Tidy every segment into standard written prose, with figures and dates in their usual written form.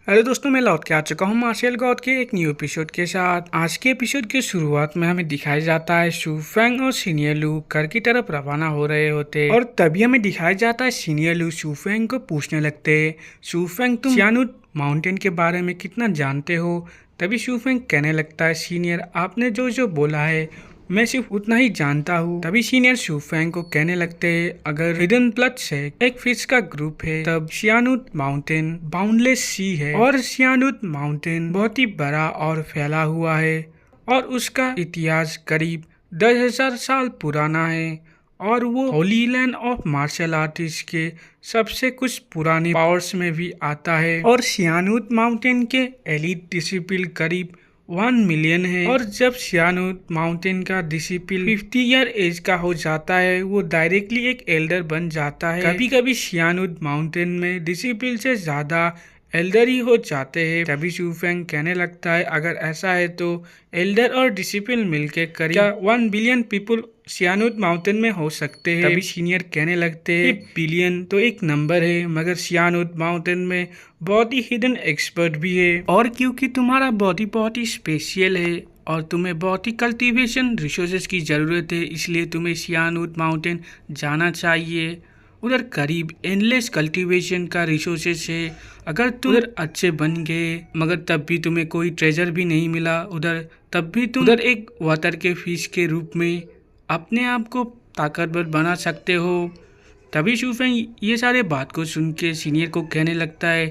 Hello दोस्तों, मैं लौट के आ चुका हूँ मार्शल गॉड के एक न्यू एपिसोड के साथ। आज के एपिसोड की शुरुआत में हमें दिखाया जाता है शू फेंग और सीनियर लू घर की तरफ रवाना हो रहे होते और तभी हमें दिखाया जाता है सीनियर लू शू फेंग को पूछने लगते, शू फेंग तुम सियानुट माउंटेन के बारे में कितना जानते हो। तभी शू फेंग कहने लगता है, सीनियर आपने जो जो बोला है मैं सिर्फ उतना ही जानता हूँ। तभी सीनियर शू फेंग को कहने लगते हैं, अगर हिडन प्लट से एक फिश का ग्रुप है तब सियानुट माउंटेन बाउंडलेस सी है और सियानुट माउंटेन बहुत ही बड़ा और फैला हुआ है और उसका इतिहास करीब 10,000 साल पुराना है और वो holy land of martial artist के सबसे कुछ पुराने पावर्स में भी आता है और सियानुट माउंटेन के एलिट डिसिपल करीब 1 मिलियन है और जब सियानुट माउंटेन का डिसिपल 50 ईयर एज का हो जाता है वो डायरेक्टली एक एल्डर बन जाता है। कभी कभी सियानुट माउंटेन में डिसिपल से ज्यादा एल्डर ही हो जाते हैं। तभी शू फेंग कहने लगता है, अगर ऐसा है तो एल्डर और डिसिपल मिलकर करीब 1 बिलियन पीपल सियानुट माउंटेन में हो सकते हैं। तभी सीनियर कहने लगते हैं, बिलियन तो एक नंबर है मगर सियानुट माउंटेन में बहुत ही हिडन एक्सपर्ट भी है और क्योंकि तुम्हारा बॉडी बहुत ही स्पेशल है और तुम्हें बहुत ही कल्टीवेशन रिसोर्सेज की जरूरत है, इसलिए तुम्हें सियानुट माउंटेन जाना चाहिए। उधर करीब एंडलेस कल्टीवेशन का रिसोर्सेस है। अगर तुम उधर अच्छे बन गए मगर तब भी तुम्हें कोई ट्रेजर भी नहीं मिला उधर, तब भी तुम उधर एक वाटर के फिश के रूप में अपने आप को ताकतवर बना सकते हो। तभी शू फेंग ये सारे बात को सुन के सीनियर को कहने लगता है,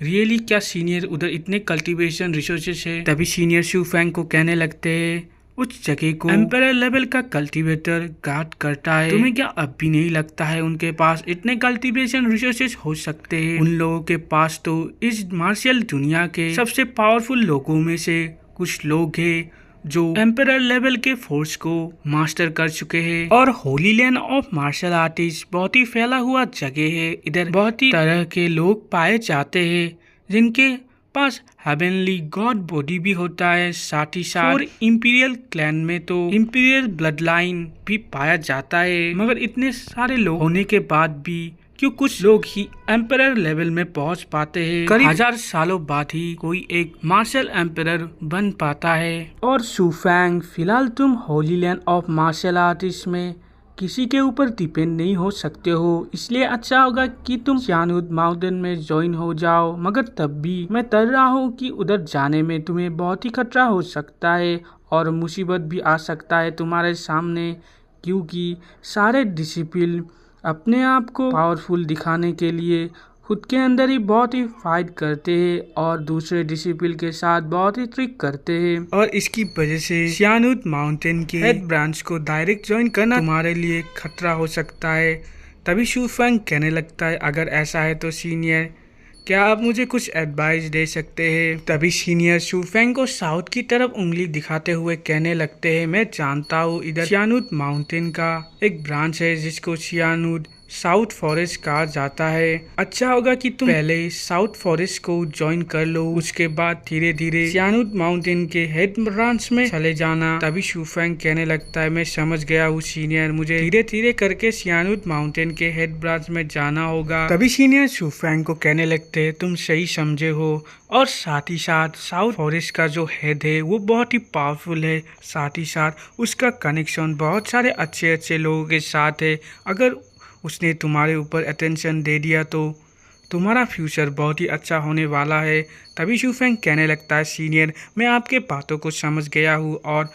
रियली क्या सीनियर उधर इतने कल्टीवेशन रिसोर्सेस है। तभी सीनियर शू फेंग को कहने लगते हैं, उस जगह को एम्पायर लेवल का कल्टीवेटर गार्ड करता है। तुम्हें क्या अब भी नहीं लगता है उनके पास इतने कल्टीवेशन रिसोर्सेस हो सकते हैं? उन लोगों के पास तो इस मार्शल दुनिया के सबसे पावरफुल लोगों में से कुछ लोग हैं जो एम्पायर लेवल के फोर्स को मास्टर कर चुके हैं और holy land of martial artist बहुत ही फैला हुआ जगह है। इधर बहुत ही तरह के लोग पाए जाते हैं जिनके पास हेवनली गॉड बॉडी भी होता है, साथ ही साथ और इंपीरियल क्लैन में तो इंपीरियल ब्लड लाइन भी पाया जाता है। मगर इतने सारे लोग होने के बाद भी क्यों कुछ लोग ही एम्पायर लेवल में पहुंच पाते हैं। करीब 1000 सालों बाद ही कोई एक मार्शल एम्पायर बन पाता है। और शू फेंग, फिलहाल तुम holy land of martial artist में किसी के ऊपर डिपेंड नहीं हो सकते हो, इसलिए अच्छा होगा कि तुम सियानुट माउंटेन में ज्वाइन हो जाओ। मगर तब भी मैं डर रहा हूँ कि उधर जाने में तुम्हें बहुत ही खतरा हो सकता है और मुसीबत भी आ सकता है तुम्हारे सामने, क्योंकि सारे डिसिपल अपने आप को पावरफुल दिखाने के लिए खुद के अंदर ही बहुत ही फाइट करते हैं और दूसरे डिसिपल के साथ बहुत ही ट्रिक करते हैं और इसकी वजह से सियानुट माउंटेन के हेड ब्रांच को डायरेक्ट ज्वाइन करना तुम्हारे लिए खतरा हो सकता है। तभी शू फेंग कहने लगता है, अगर ऐसा है तो सीनियर क्या आप मुझे कुछ एडवाइस दे सकते हैं। तभी सीनियर शू फेंग को साउथ की तरफ उंगली दिखाते हुए कहने लगते हैं, मैं जानता हूँ इधर सियानुट माउंटेन का एक ब्रांच है जिसको सियानुट साउथ फॉरेस्ट कहा जाता है। अच्छा होगा कि तुम पहले साउथ फॉरेस्ट को ज्वाइन कर लो, उसके बाद धीरे धीरे सियानुट माउंटेन के हेड ब्रांच में चले जाना। तभी शू फेंग कहने लगता है, मैं समझ गया हूँ सीनियर, मुझे धीरे धीरे करके सियानुट माउंटेन के हेड ब्रांच में जाना होगा। तभी सीनियर शू फेंग को कहने लगते हैं, तुम सही समझे हो और साथ ही साथ साउथ फॉरेस्ट का जो हेड है वो बहुत ही पावरफुल है, साथ ही साथ उसका कनेक्शन बहुत सारे अच्छे अच्छे लोगों के साथ है। अगर उसने तुम्हारे ऊपर अटेंशन दे दिया तो तुम्हारा फ्यूचर बहुत ही अच्छा होने वाला है। तभी शू फेंग कहने लगता है, सीनियर मैं आपके बातों को समझ गया हूँ और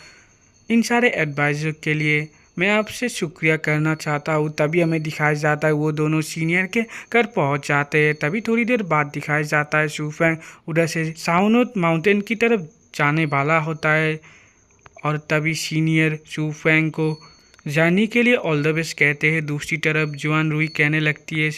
इन सारे एडवाइजर के लिए मैं आपसे शुक्रिया करना चाहता हूँ। तभी हमें दिखाया जाता है वो दोनों सीनियर के घर पहुँच जाते हैं। तभी थोड़ी देर बाद दिखाया जाता है शू फेंग उधर से सियानुट माउंटेन की तरफ जाने वाला होता है और तभी सीनियर शू फेंग को जाने के लिए ऑल द बेस्ट कहते हैं। दूसरी तरफ जुआन रुई कहने लगती है,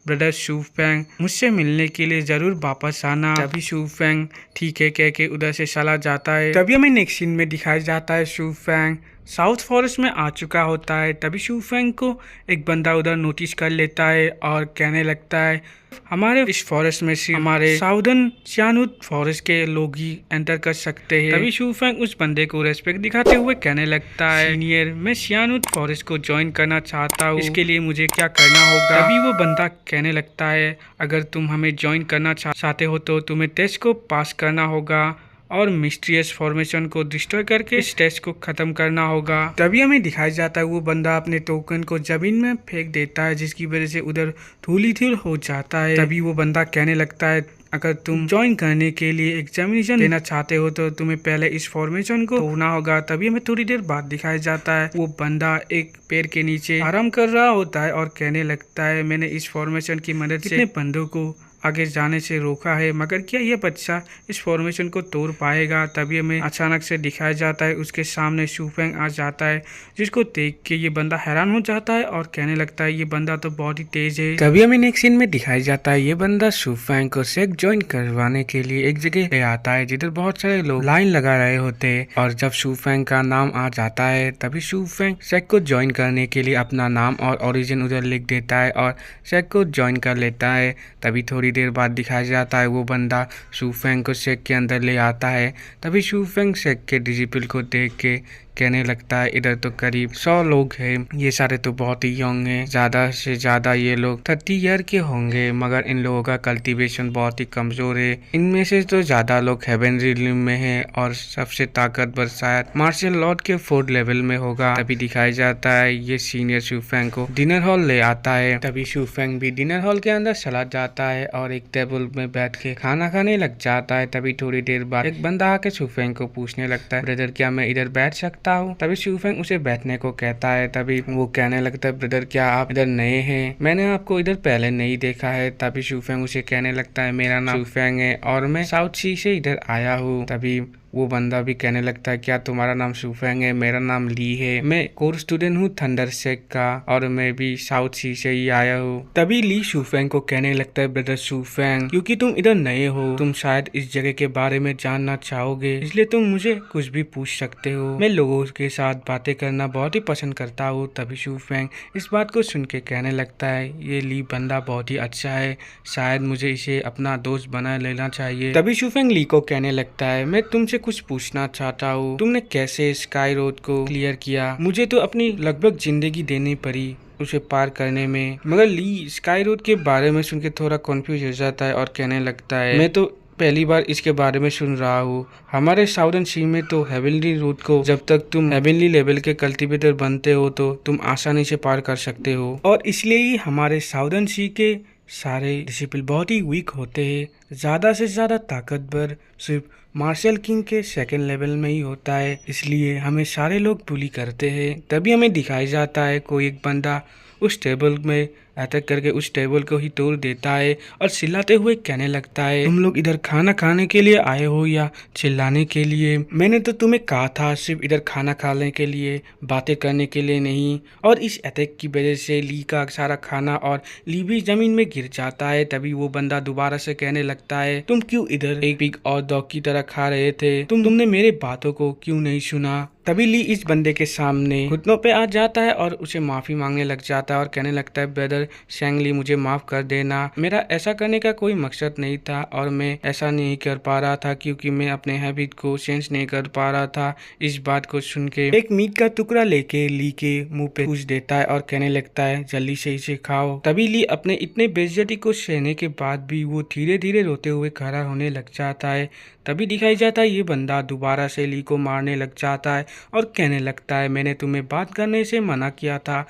ब्रदर शू फेंग मुझसे मिलने के लिए जरूर वापस आना। तभी शू फेंग ठीक है कह के उधर से चला जाता है। तभी हमें नेक्स्ट सीन में दिखाया जाता है शू फेंग साउथ फॉरेस्ट में आ चुका होता है। तभी शूफेंग को एक बंदा उधर नोटिस कर लेता है और कहने लगता है हमारे इस फॉरेस्ट में सिर्फ हमारे साउदर्न सियानुत फॉरेस्ट के लोग ही एंटर कर सकते हैं। तभी शूफेंग उस बंदे को रेस्पेक्ट दिखाते हुए कहने लगता है सीनियर, मैं सियानुत फॉरेस्ट को ज्वाइन करना चाहता हूँ, इसके लिए मुझे क्या करना होगा। तभी वो बंदा कहने लगता है अगर तुम हमें ज्वाइन करना चाहते हो तो तुम्हें टेस्ट को पास करना होगा और मिस्टीरियस फॉर्मेशन को डिस्ट्रॉय करके इस टेस्ट को खत्म करना होगा। तभी हमें दिखाई जाता है वो बंदा अपने टोकन को जमीन में फेंक देता है, जिसकी वजह से उधर धूल हो जाता है। तभी वो बंदा कहने लगता है अगर तुम ज्वाइन करने के लिए एग्जामिनेशन देना चाहते हो तो तुम्हें पहले इस फॉर्मेशन को तोड़ना होगा। तभी हमें थोड़ी देर बाद दिखाया जाता है वो बंदा एक पेड़ के नीचे आराम कर रहा होता है और कहने लगता है मैंने इस फॉर्मेशन की मदद से कितने बंदों को आगे जाने से रोका है, मगर क्या ये बच्चा इस फॉर्मेशन को तोड़ पाएगा। तभी हमें अचानक से दिखाया जाता है उसके सामने शूफेंग आ जाता है, जिसको देख के ये बंदा हैरान हो जाता है और कहने लगता है ये बंदा तो बहुत ही तेज है। तभी हमें नेक्स्ट सीन में दिखाया जाता है ये बंदा शूफेंग को सेक ज्वाइन करवाने के लिए एक जगह ले आता है जिधर बहुत सारे लोग लाइन लगा रहे होते हैं। और जब शूफेंग का नाम आ जाता है तभी शूफेंग सेक को ज्वाइन करने के लिए अपना नाम और ओरिजिन उधर लिख देता है और सेक को ज्वाइन कर लेता है। तभी थोड़ी देर बाद दिखाया जाता है वो बंदा शूफेंग को शेक के अंदर ले आता है। तभी शूफेंग शेक के डिजिपल को देख के कहने लगता है इधर तो करीब 100 लोग हैं, ये सारे तो बहुत ही यंग हैं, ज्यादा से ज्यादा ये लोग 30 ईयर के होंगे, मगर इन लोगों का कल्टीवेशन बहुत ही कमजोर है। इनमें से तो ज्यादा लोग हेवनरी रिम में हैं और सबसे ताकतवर शायद मार्शल लॉर्ड के 4th लेवल में होगा। तभी दिखाया जाता है ये सीनियर शूफेंग को डिनर हॉल ले आता है। तभी शूफेंग भी डिनर हॉल के अंदर चला जाता है और एक टेबल में बैठ के खाना खाने लग जाता है। तभी थोड़ी देर बाद एक बंदा आके शूफेंग को पूछने लगता है ब्रदर क्या मैं इधर बैठ सकता हूँ। तभी शूफेंग उसे बैठने को कहता है। तभी वो कहने लगता है ब्रदर क्या आप इधर नए हैं, मैंने आपको इधर पहले नहीं देखा है। तभी शूफेंग उसे कहने लगता है मेरा नाम शूफेंग है और मैं साउथ सी से इधर आया हूँ। तभी वो बंदा भी कहने लगता है क्या तुम्हारा नाम शूफेंग है, मेरा नाम ली है, मैं कोर स्टूडेंट हूँ थंडर सेक का और मैं भी साउथ सी से ही आया हूँ। तभी ली शूफेंग को कहने लगता है ब्रदर शूफेंग क्योंकि तुम इधर नए हो तुम शायद इस जगह के बारे में जानना चाहोगे, इसलिए तुम मुझे कुछ भी पूछ सकते हो, मैं लोगों के साथ बातें करना बहुत ही पसंद करता हूँ। तभी शूफेंग इस बात को सुन के कहने लगता है ये ली बंदा बहुत ही अच्छा है, शायद मुझे इसे अपना दोस्त बना लेना चाहिए। तभी शूफेंग ली को कहने लगता है मैं तुमसे कुछ पूछना चाहता हूँ, तुमने कैसे स्काई रोड को क्लियर किया, मुझे तो अपनी लगभग जिंदगी देनी पड़ी उसे पार करने में। मगर ली स्काई रोड के बारे में सुन के थोड़ा कंफ्यूज हो जाता है और कहने लगता है मैं तो पहली बार इसके बारे में सुन रहा हूँ, हमारे साउदर्न सी में तो हेवनली रोड को जब तक तुम हेवनली लेवल के कल्टीवेटर बनते हो तो तुम आसानी से पार कर सकते हो और इसलिए ही हमारे साउदर्न सी के सारे डिसिपल बहुत ही वीक होते हैं, ज़्यादा से ज़्यादा ताकतवर सिर्फ मार्शल किंग के 2nd लेवल में ही होता है, इसलिए हमें सारे लोग बुली करते हैं। तभी हमें दिखाया जाता है कोई एक बंदा उस टेबल में अटैक करके उस टेबल को ही तोड़ देता है और चिल्लाते हुए कहने लगता है तुम लोग इधर खाना खाने के लिए आए हो या चिल्लाने के लिए, मैंने तो तुम्हें कहा था सिर्फ इधर खाना खाने के लिए बातें करने के लिए नहीं। और इस अटैक की वजह से ली का सारा खाना और ली भी जमीन में गिर जाता है। तभी वो बंदा दोबारा से कहने लगता है तुम क्यों इधर एक पिग और डॉग की तरह खा रहे थे, तुमने मेरे बातों को क्यों नहीं सुना। तभी ली इस बंदे के सामने घुटनों पे आ जाता है और उसे माफी मांगने लग जाता है और कहने लगता है ब्रदर शैंगली मुझे माफ कर देना, मेरा ऐसा करने का कोई मकसद नहीं था और मैं ऐसा नहीं कर पा रहा था क्योंकि मैं अपने हैबिट को चेंज नहीं कर पा रहा था। इस बात को सुन के एक मीट का टुकड़ा लेके ली के मुंह पे पूछ देता है और कहने लगता है जल्दी से इसे खाओ। तभी ली अपने इतने बेइज्जती को सहने के बाद भी वो धीरे धीरे रोते हुए खड़ा होने लग जाता है। तभी दिखाई जाता है ये बंदा दोबारा से ली को मारने लग जाता है और कहने लगता है मैंने तुम्हें बात करने से मना किया था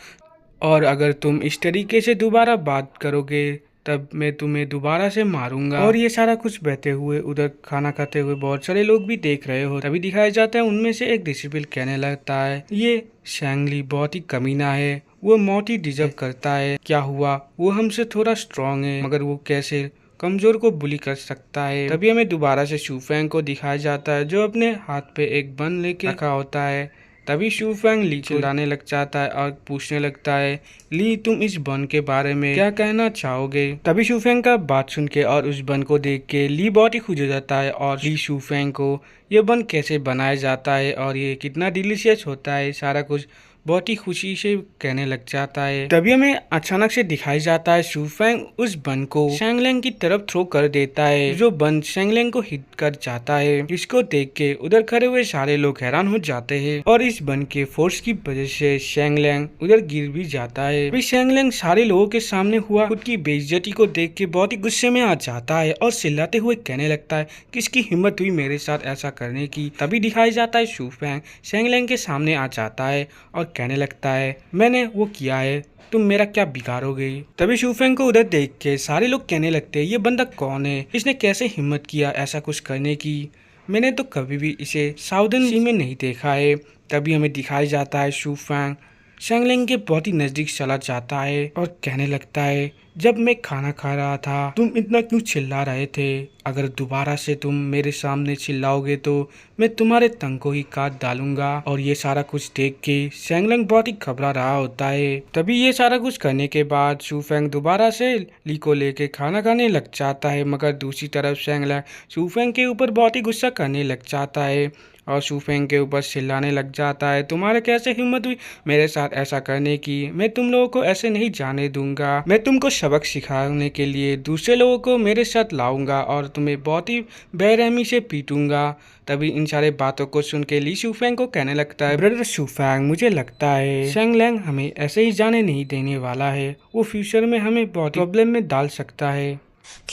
और अगर तुम इस तरीके से दोबारा बात करोगे तब मैं तुम्हें दोबारा से मारूंगा। और ये सारा कुछ बहते हुए उधर खाना खाते हुए बहुत सारे लोग भी देख रहे हो। तभी दिखाया जाता है उनमें से एक डिसिपल कहने लगता है ये शैंगली बहुत ही कमीना है, वो मौत ही डिजर्व करता है, क्या हुआ वो हमसे थोड़ा स्ट्रांग है मगर वो कैसे कमजोर को बुली कर सकता है। तभी हमें दोबारा से शूफेंग को दिखाया जाता है जो अपने हाथ पे एक बन लेके रखा होता है। तभी शूफेंग ली चिल्लाने लग जाता है और पूछने लगता है, ली तुम इस बन के बारे में क्या कहना चाहोगे। तभी शूफेंग का बात सुन के और उस बन को देख के ली बहुत ही खुश हो जाता है और ली शूफेंग को ये बन कैसे बनाया जाता है और ये कितना डिलीशियस होता है सारा कुछ बहुत ही खुशी से कहने लग जाता है। तभी हमें अचानक से दिखाई जाता है शूफेंग उस बन को शेंगलेंग की तरफ थ्रो कर देता है, जो बन शेंगलेंग को हिट कर जाता है। इसको देख के उधर खड़े हुए सारे लोग हैरान हो जाते हैं और इस बन के फोर्स की वजह से शेंगलेंग उधर गिर भी जाता है। फिर शेंगलेंग सारे लोगों के सामने हुआ खुद की बेइज्जती को देख के बहुत ही गुस्से में आ जाता है और चिल्लाते हुए कहने लगता है, किसकी हिम्मत हुई मेरे साथ ऐसा करने की। तभी दिखाई जाता है शूफेंग शेंगलेंग के सामने आ जाता है और कहने लगता है, मैंने वो किया है, तुम मेरा क्या बिगाड़ोगे। तभी शूफेंग को उधर देख के सारे लोग कहने लगते हैं, ये बंदा कौन है, इसने कैसे हिम्मत किया ऐसा कुछ करने की, मैंने तो कभी भी इसे साउदर्न सी में नहीं देखा है। तभी हमें दिखाई जाता है शूफेंग शेंगलेंग के बहुत ही नजदीक चला जाता है और कहने लगता है, जब मैं खाना खा रहा था तुम इतना क्यों चिल्ला रहे थे, अगर दोबारा से तुम मेरे सामने चिल्लाओगे तो मैं तुम्हारे तंग को ही काट डालूंगा। और ये सारा कुछ देख के शेंगलेंग बहुत ही घबरा रहा होता है। तभी ये सारा कुछ करने के बाद शूफेंग दोबारा से ली को लेके खाना खाने लग जाता है, मगर दूसरी तरफ शेंगलेंग शूफेंग के ऊपर बहुत ही गुस्सा करने लग जाता है और शूफेंग के ऊपर चिल्लाने लग जाता है, तुम्हारे कैसे हिम्मत हुई मेरे साथ ऐसा करने की, मैं तुम लोगों को ऐसे नहीं जाने दूंगा, मैं तुमको सबक सिखाने के लिए दूसरे लोगों को मेरे साथ लाऊंगा और तुम्हें बहुत ही बेरहमी से पीटूंगा। तभी इन सारे बातों को सुन के ली शूफेंग को कहने लगता है, ब्रदर शूफेंग मुझे लगता है शेंगलेंग हमें ऐसे ही जाने नहीं देने वाला है, वो फ्यूचर में हमें बहुत प्रॉब्लम में डाल सकता है।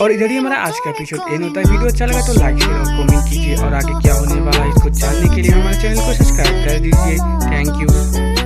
और इधर ही हमारा आज का एपिसोड एंड होता है। वीडियो अच्छा लगा तो लाइक शेयर और कमेंट कीजिए और आगे क्या होने वाला है इसको जानने के लिए हमारे चैनल को सब्सक्राइब कर दीजिए। Thank you.